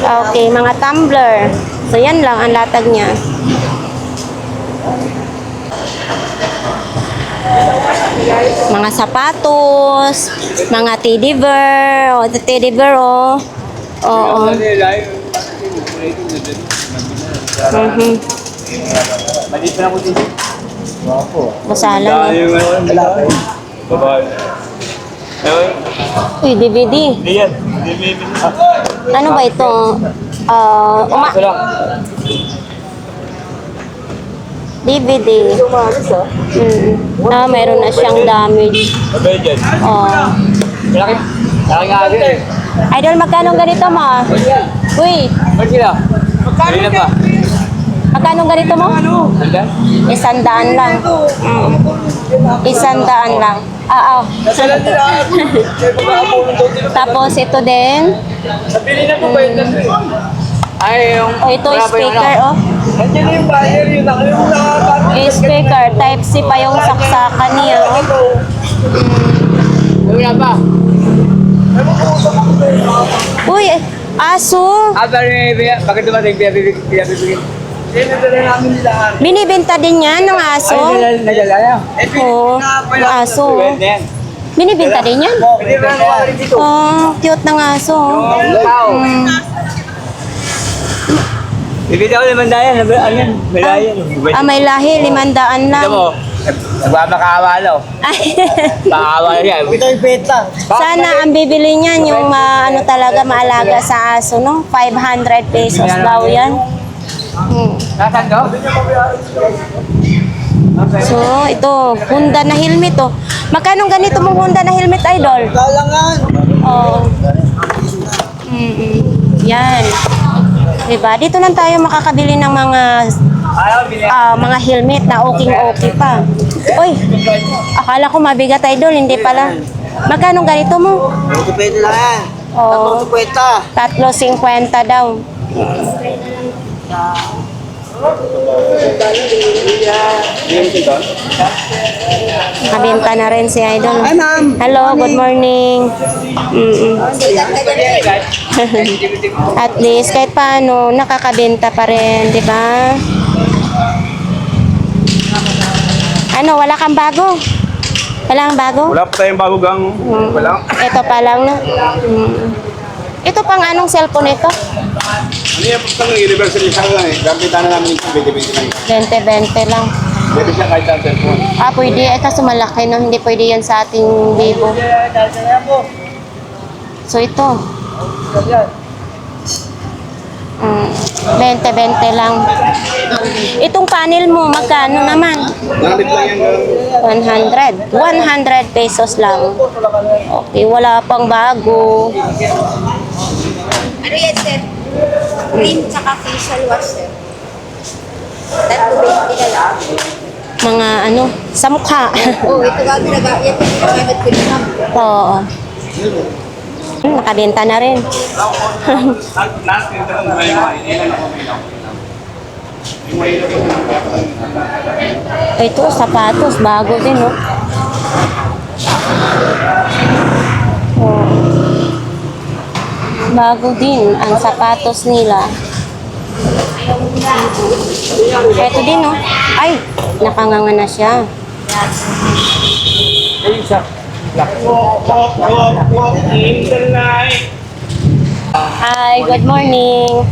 S1: Okay, mga tumbler. So, yan lang ang latag niya. Mga sapatos, mga teddy bear. O, teddy bear, o. Oo.
S2: Maliit na ako dito.
S1: Masala.
S4: Babae.
S1: Uy, DVD.
S4: Hindi yan. DVD.
S1: Ano ba ito?
S4: Ito lang.
S1: DVD. Mayroon na siyang damage.
S4: Babae dyan. Malaki. Malaki nga agad eh.
S1: Idol, magkano ganito mo? Uy,
S4: Ba't sila? Kanina pa.
S1: magkano ganito mo?
S4: Sandaan?
S1: 100 lang. 100 lang. Tapos ito din.
S4: Sabili na po ba yun na ito? Ay, yung...
S1: Ito speaker,
S4: Nandiyan na yung buyer yun.
S1: Speaker, type C pa yung saksakan niya,
S4: Wala pa.
S1: Uy, aso.
S4: Bakit dumating? Pinabibigyan. Sinadala namin nila.
S1: Binibenta din yan ng aso.
S4: Nadala na.
S1: Oo, yung aso. Binibenta din yan.
S4: Hindi ba naman dito?
S1: Cute ng aso.
S4: Bibigyan ko naman dahil. Ano yan? Malayan.
S1: May lahi, 500 lang.
S4: Ito mo. Nagpapakawa no? Pakawa yan.
S2: Ito yung beta.
S1: Sana ang bibili niyan yung talaga maalaga sa aso, no? 500 pesos daw yan.
S4: Nasaan to?
S1: So, ito, Honda na helmet, oh. Magkano ganito mong Honda na helmet, idol?
S2: Kalangan.
S1: Oh. Yan. Diba? Dito lang tayo makakabili ng mga helmet na okay pa. Uy, akala ko mabigat, idol, hindi pala. Magkano ganito mo?
S2: Ito pwede lang yan.
S1: Oh,
S2: 3.50.
S1: 3.50 daw. Nakabenta na rin si Idol.
S2: Hi, ma'am.
S1: Hello, good morning. At least, kahit paano, nakakabenta pa rin, di ba? Ano, wala kang bago? Wala kang bago?
S4: Wala pa tayong bago gang. Wala.
S1: Ito pa lang, no? Ito pang anong cellphone ito?
S4: Ano yan? Pag anniversary sa lang eh. Gamitan na namin yung 20-20 lang.
S1: 20-20 lang.
S4: Pwede siya kahit ang cellphone.
S1: Pwede. Kaso malaki, no? Hindi pwede yan sa ating Vivo. So, ito. 20-20 lang. Itong panel mo, magkano naman?
S4: Nakabit lang yan.
S1: 100. 100 pesos lang. Okay, wala pang bago.
S3: Ano yan, sir? Cream tsaka facial wash, sir. 3.20 na lang.
S1: Mga sa mukha.
S3: Oh, ito ba ginagamit? Yan yung ginagamit ko rin, ma'am.
S1: Oo. Nakabenta na rin. Ito, sapatos. Bago din, no? Oh. Bago din ang sapatos nila. Eto din, no? Ay, nakanganga na siya. Hi, good morning.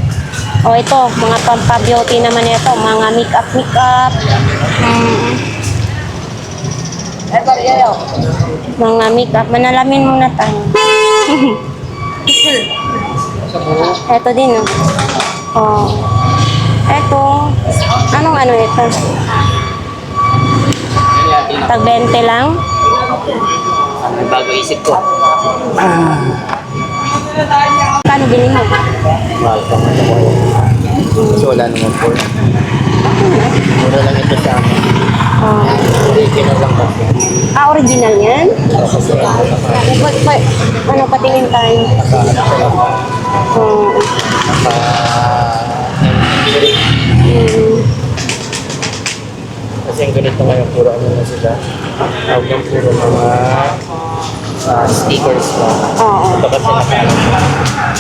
S1: O ito, mga pampabeauty naman ito. Mga makeup. Mga makeup. Manalamin muna tayo. Ito din, no? Oh. Ito. Anong ano ito? Tag 20 lang?
S2: Ang bago isip ko.
S1: Kano bilhin mo?
S2: Mahal ka man ako. Kasi wala naman po. Mura lang ito sa amin.
S1: Oh.
S2: Original lang kasi.
S1: Original yan?
S2: Kasi
S1: Ano, patingin tayo? Oh.
S2: Kasi ang ganito ngayon, puro ano na sila. Tawag ng puro mga stickers na.
S1: Oo.
S2: Ito kasi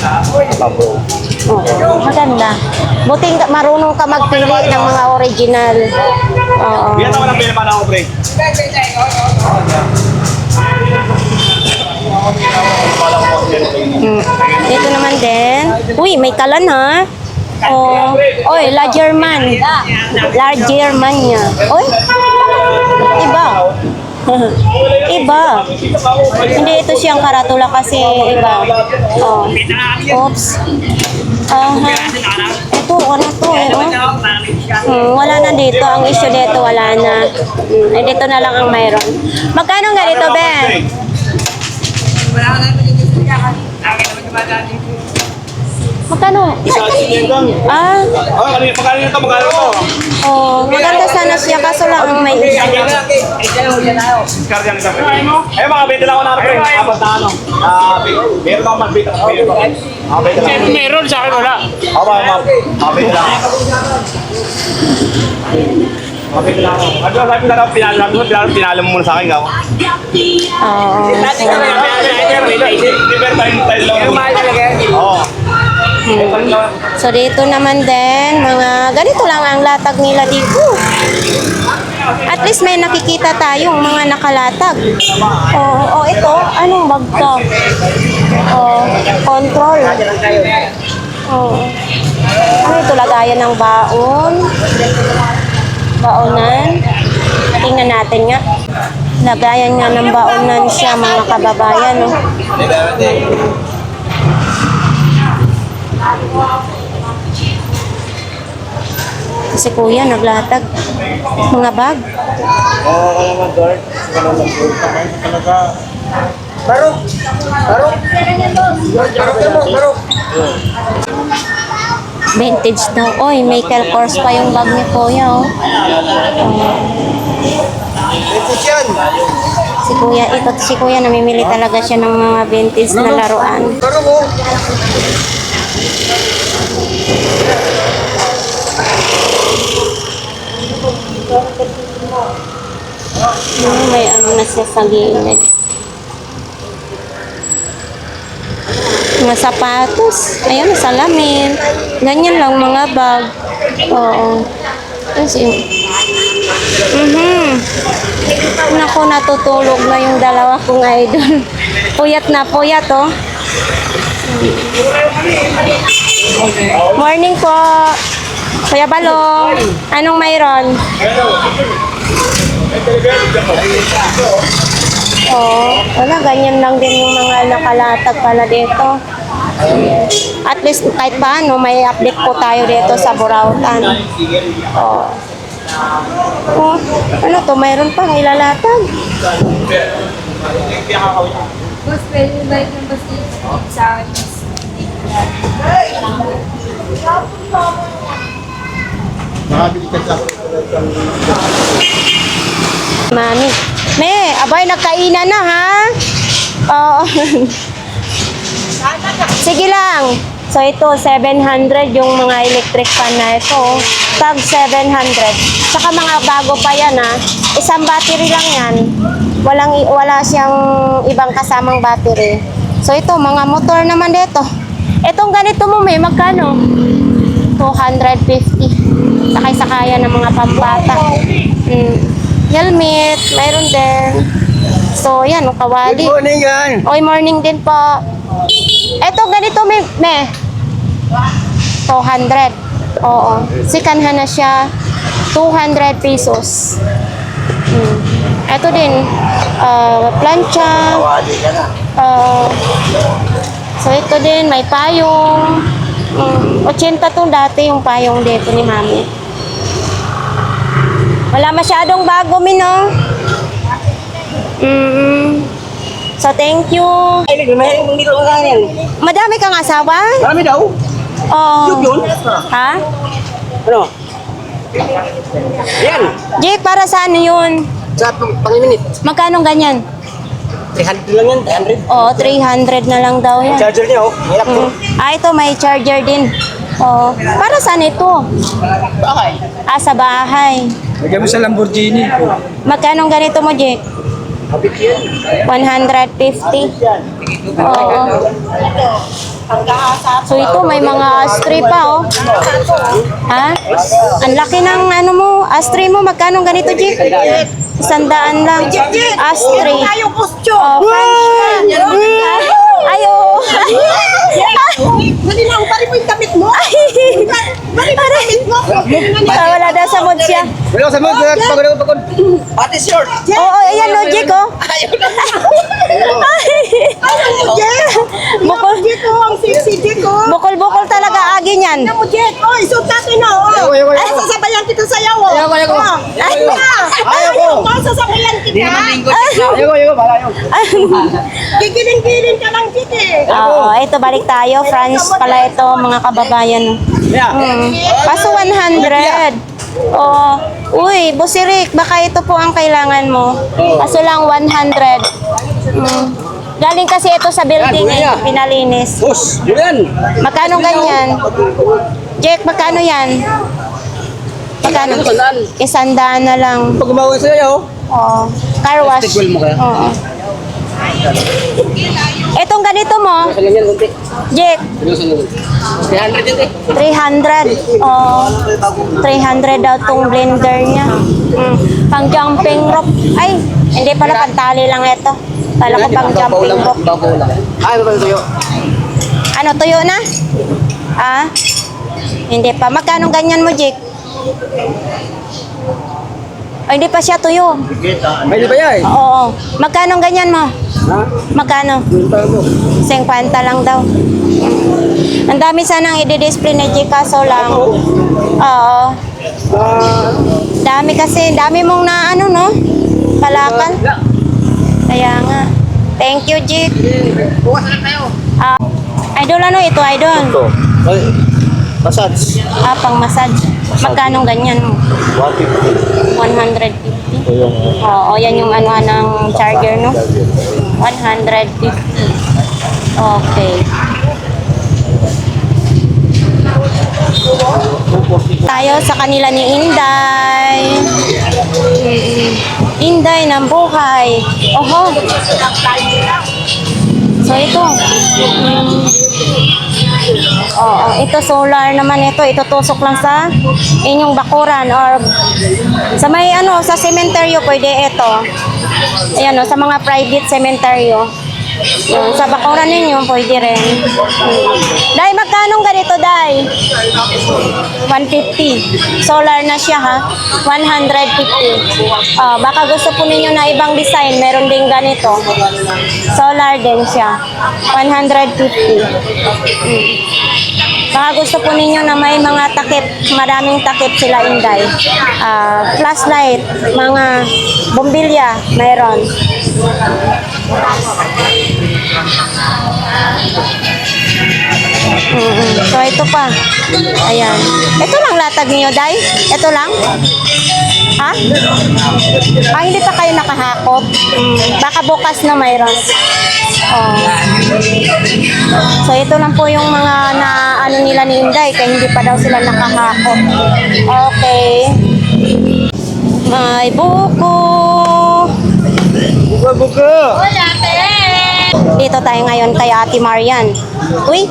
S2: nakapabro.
S1: Oo. Maganda. Buting marunong ka magpili ng mga original. Oo.
S4: Biyan ako ng pinamana ako, pre.
S1: Dito naman din. Uy, may kalan ha. Oh, oy, La German. La German niya. Oy. Iba. Iba. Hindi ito siyang karatula kasi iba. Oh. Oops. Aha. Ito, ano to eh, oh. Wala na dito. Ang issue dito, wala na. Dito na lang ang mayroon. Magkano nga dito, Ben? Magkano?
S4: Isa din yan.
S1: Ah,
S4: Oh, magkano nito? Magkano ito?
S1: oh, maganda sana siya kaso lang ang may issue.
S4: Discard yan isa. Eh, mga bete lang ako na, pre. Apat na ano. Meron ako magbita. Mga bete lang. Meron, sa akin wala. Oo, mga bete lang. Mga bete lang ako. Ano, sabi ko na pinala mo muna sa akin, gaw.
S1: Oo.
S4: Oo.
S1: So dito naman din, mga ganito lang ang latag nila dito. At least may nakikita tayong mga nakalatag. Oh, ito, anong bag to? Oh, control. Oh. Ano ito, lagayan ng baon? Baonan. Tingnan natin nga. Lagayan nga ng baonan siya, mga kababayan. Oh. Si kuya naglatag mga bag.
S2: Oo, ka naman, Gord. Ka naman, Gord. Talaga. Barok! Barok! Barok!
S1: Vintage daw. Oy, Michael Kors pa yung bag ni kuya, oh.
S2: Vintage yan!
S1: Si kuya namimili talaga siya ng mga vintage na laruan.
S2: Barok mo!
S1: May ano na siya sa gilid. Mga sapatos. Ayun, salamin. Ganyan lang mga bag. Oo. Kasi, Naku, natutulog na yung dalawa kong idol. Puyat na puyat, oh. Morning po. Kuya Balong. Anong mayroon? Oh, wala, ganyan lang din yung mga nakalatag pala dito. At least kahit paano, may update po tayo dito sa Burautan. Oh. Oh, ano to, mayroon pang ilalatag.
S5: Boss, pwede ba yung basta sa akin?
S2: Makabili ka sa
S1: Mami. Me, abay, nagkainan na, ha? Oo. Sige lang. So, ito, 700 yung mga electric fan na ito. Tag 700. Saka mga bago pa yan, ha? Isang battery lang yan. Wala siyang ibang kasamang battery. So, ito, mga motor naman dito. Itong ganito mo, may magkano? 200. 250. Sakay-sakayan ng mga pambata. Helmet, mayroon din. So, yan, kawali.
S2: Good morning yan.
S1: Oy, morning din po. Eto, ganito, me. 200. Oo. Sikanhan na siya. 200 pesos. Eto din. Plancha.
S2: Kawali ka na.
S1: So, ito din. May payong. 80 to dati yung payong dito ni Mami. Wala masyadong bago, Mino. So, thank you.
S2: Ay, may dito ka yan.
S1: Madami kang asawa?
S2: Marami daw.
S1: Oo.
S2: Yun.
S1: Ha?
S2: Ano? Yan.
S1: Jake, para saan yun?
S2: Sa pangiminit.
S1: Magkano ganyan?
S2: 300 lang yan. 300.
S1: Oo, 300 na lang daw yan.
S2: Charger niya, oh. Hirap to.
S1: Ito may charger din. Oo. Para saan ito?
S2: Bakay.
S1: Sa bahay.
S2: Lagyan mo sa Lamborghini.
S1: Magkano ganito mo, Jake?
S2: Kapit yan.
S1: 150. Oo. So ito may mga ashtray pa, oh. Ha? Ang laki ng ano mo, ashtray mo. Magkano ganito, Jake? 100 lang. Ashtray. Oh, French ka. Ayo.
S3: Dali na, pari mo yung damit mo. Pari mo yung damit mo.
S1: Wala daw sa mood siya.
S2: Wala ko sa mga pagod. Pati short.
S1: Oo, ayan no, Jake, oh. Bukol.
S3: Dito, ang sexy dito.
S1: Bukol-bukol talaga agi niyan.
S3: Ano mo, Jet? Oh, isuot natin na. Oh. Ay, sasabayan kita sayaw. Oh.
S2: Ayoko.
S3: Ay,
S2: Ayoko.
S3: sasabayan kita.
S2: Ayoko, bala yun.
S3: Gigiling-giling ka lang, Jet eh.
S1: Oo, ito balik tayo. France pala ito, mga kababayan. Paso 100. Oh, uy, Busirik, baka ito po ang kailangan mo. Kaso lang 100. Galing kasi ito sa building eh, pinalinis.
S2: Boss, yan.
S1: Magkano ganyan? Jake, magkano yan? Magkano? 100 na lang.
S2: Pag gumawa sa'yo,
S1: Oh, car wash.
S2: Stick mo kaya?
S1: Oo. Etong ganito mo,
S2: sa ganyan, kunti.
S1: Jake,
S2: 300 yan, eh.
S1: 300. Oh, 300 daw tong blender niya. Pang jumping rope. Ay, hindi pala, pantali lang ito. Kala ko pang jumping rope.
S2: Bago lang. Ay, ano ba sa'yo?
S1: Ano, tuyo na? Ah? Hindi pa. Magkano ganyan mo, Jake? Ay, hindi pa siya tuyo.
S2: Ay, di ba yan?
S1: Oo. Magkano ganyan mo?
S2: Ha?
S1: Magkano?
S2: Yung tago.
S1: 50 lang daw. Ang dami sanang i-display na Jake, kaso lang. Oo. Dami kasi. Dami mong na ano, no? Palakal. Kaya nga. Thank you, Jake.
S2: Bukas na kayo.
S1: Idol, ano ito, idol?
S2: Ito. Ay, massage.
S1: Pang massage. Magkano ganyan mo?
S2: 150.
S1: 150.
S2: Ito yung
S1: Oo, yan yung ano ng charger, no? 150. Okay. Tayo sa kanila ni Inday. Inday ng buhay. Oho. So ito. Oo, ito solar naman ito. Itutusok lang sa inyong bakuran or sa may ano, sa sementeryo pwede ito. Ayan o, sa mga private sementeryo. Yun, sa bakuran ninyo pwede rin. Day, magkano ganito, Day? 150. Solar na siya, ha? 150. Baka gusto po ninyo na ibang design, meron din ganito. Solar din siya. 150. Baka gusto po ninyo na may mga takip, maraming takip sila, Inday. Flashlight, mga bombilya, mayroon. So ito pa. Ayan. Ito lang latag niyo, Day? Ito lang? Ha? Hindi pa kayo nakahakot. Baka bukas na mayroon. Oh. So ito lang po yung mga na ano nila ni Inday kaya hindi pa daw sila nakahakot. Okay. May buko.
S2: buka.
S1: Dito tayo ngayon kay Ate Marian. Uy,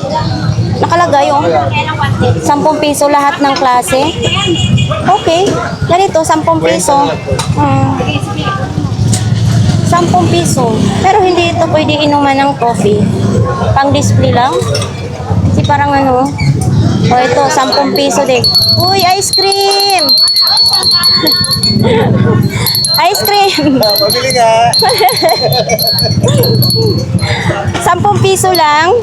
S1: Nakalagay, oh. 10 piso lahat ng klase. Okay. Ganito, 10 piso. 10 piso. Pero hindi ito pwede inuman ng coffee. Pang display lang. Kasi parang ano. O ito, 10 piso din. Uy, ice cream! Ice cream!
S2: Pabili nga.
S1: 10 piso lang.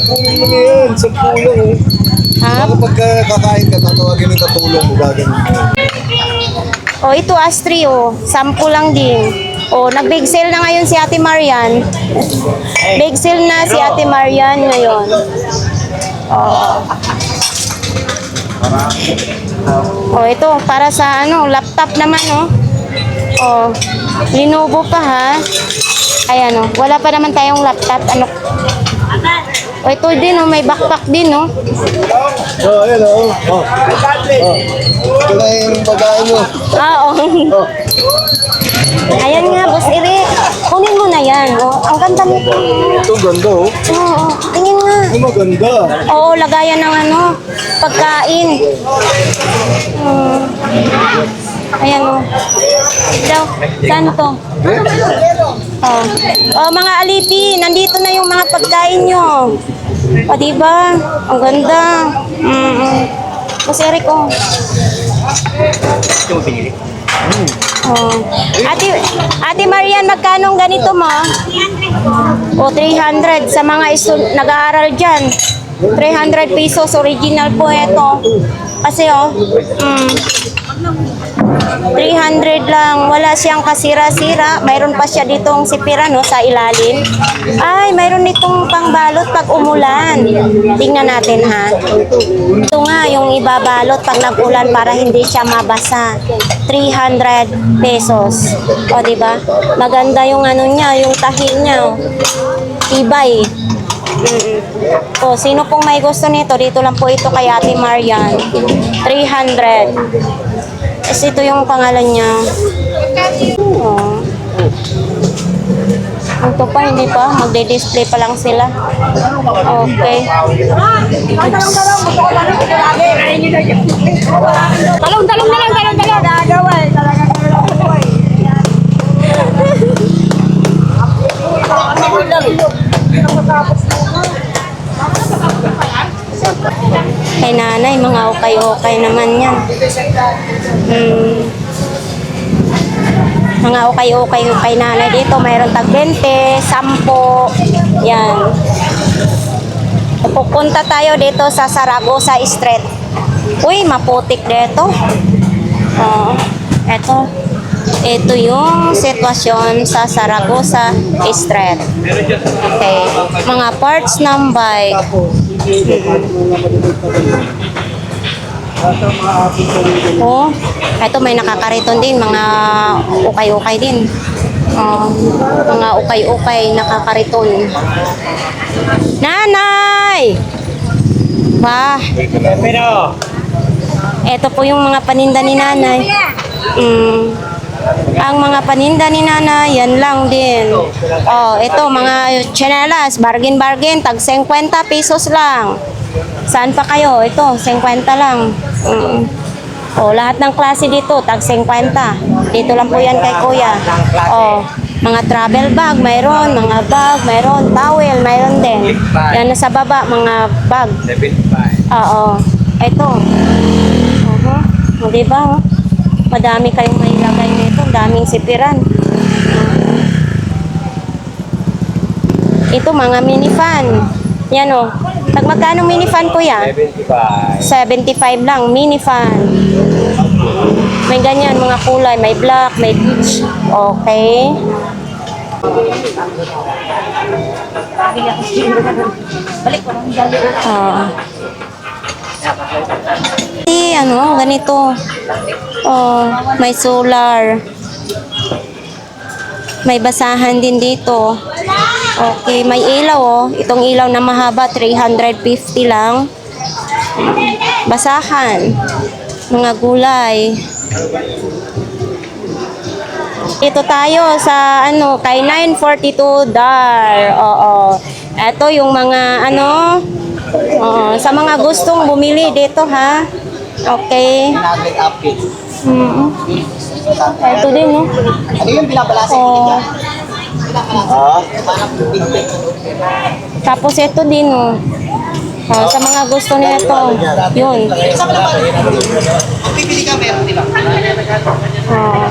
S6: Kunin mo na yan, 10 lang.
S1: Ha?
S6: Kapag kakain ka, tatawagin yung katulong mo, gagawin mo.
S1: O ito, Astri, o. 10 lang din. O, nag-big sale na ngayon si Ate Marian. Big sale na si Ate Marian ngayon. O, ito, para sa ano, laptop naman, o. O, Lenovo pa, ha. Ayan, o. Wala pa naman tayong laptop. Ano? O, ito din, o. May backpack din, o.
S6: Oh, ayan o. Oh. Ito na yung pagkain mo.
S1: Ah, o. Ayan nga, Boss Eric. Kunin mo na yan, o. Ang ganda nito.
S6: Ito ganda oh.
S1: Oo, tingin nga.
S6: Ay, maganda.
S1: Oo, lagayan ng ano, pagkain. Ayan o. Daw, saan to? Oh. Oh, mga alipi, nandito na yung mga pagkain nyo. O, diba? Ang ganda. Boss Eric, oh.
S2: Ito mo pinili.
S1: Oh. Ate Marian, magkano ang ganito mo? O, 300 sa mga nag-aaral dyan. 300 pesos, original po ito. Kasi oh, 300 lang. Wala siyang kasira-sira. Mayroon pa siya ditong sipira, no, sa ilalim. Ay, mayroon ditong pangbalot pag umulan. Tingnan natin, ha. Ito nga, yung ibabalot pag nag-ulan para hindi siya mabasa. 300 pesos. O, diba? Maganda yung ano niya, yung tahi niya. Oh. Ibay. O, sino pong may gusto nito? Dito lang po ito kay Ate Marian. 300. Kasi ito yung pangalan niya. Oh. Ito pa, hindi pa. Magde-display pa lang sila. Okay. Talong na lang, talong. Kay nanay, mga ukay-ukay naman yan. Mga ukay-ukay kay nanay dito. Mayroon tag 20, 10. Yan. Pupunta tayo dito sa Saragosa Street. Uy, maputik dito. Oh, eto. Ito yung sitwasyon sa Saragosa Street. Okay. Mga parts ng bike. Oh, ito may nakakariton din, mga ukay-ukay din. Mga ukay-ukay nakakariton. Nanay! Wah!
S2: Pero,
S1: Ito po yung mga paninda ni nanay. Ang mga paninda ni nanay, yan lang din. Oh, ito mga chanelas, bargain, tag 50 pesos lang. Saan pa kayo? Ito, 50 lang. Oh, lahat ng klase dito, tag 50. Dito lang po yan kay kuya. Oh, mga travel bag, mayroon. Mga bag, mayroon. Towel, mayroon din. Yan nasa baba, mga bag.
S2: 75.
S1: Oo. Ito. Diba? Oh? Madami kayong mailagay nito. Daming sipiran. Ito, mga minifan. Yan o. Tag magkano minifan ko yan?
S2: 75.
S1: 75 lang, minifan. May ganyan, mga kulay. May black, may peach. Okay. Ano, ganito. Oh, may solar. May basahan din dito. Okay, may ilaw oh. Itong ilaw na mahaba, 350 lang. Basahan. Mga gulay. Ito tayo sa ano, kay 942 dar. Oo. Ito yung mga ano, sa mga gustong bumili dito ha. Okay.
S2: Nag-make up kit.
S1: Ito din, no?
S2: Ano yung pinabalasa
S1: Oh.
S2: Ah?
S1: Tapos ito din, oh. Sa mga gusto nito, yun.
S2: Kung bibili ka, meron, di ba?
S1: Oh.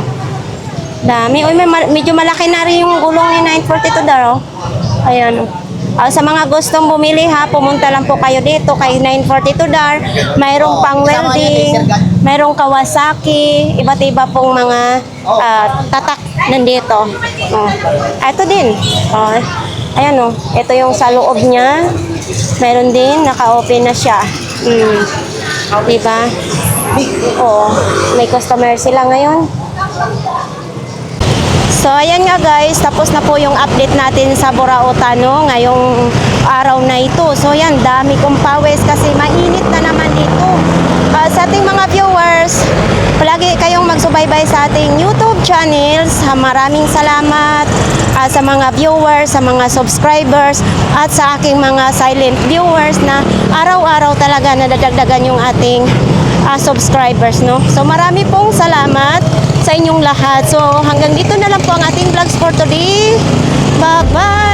S1: Dami. Uy, medyo malaki na rin yung gulong ni 942 daw. Ayan. Sa mga gustong bumili ha, pumunta lang po kayo dito kay 942 Dar. Mayroong pang welding, mayroong Kawasaki, iba't iba pong mga tatak nandito. Ito din. Ayan o, ito yung sa loob niya. Mayroon din, naka-open na siya. Diba? Oo, may customer sila ngayon. So, ayan nga guys, tapos na po yung update natin sa Boraotano ngayong araw na ito. So, yan, dami kong pawis kasi mainit na naman dito. Sa ating mga viewers, palagi kayong magsubaybay sa ating YouTube channels. Maraming salamat sa mga viewers, sa mga subscribers, at sa aking mga silent viewers na araw-araw talaga nadadagdagan yung ating subscribers, no? So, marami pong salamat sa inyong lahat. So, hanggang dito na lang po ang ating vlogs for today. Bye-bye!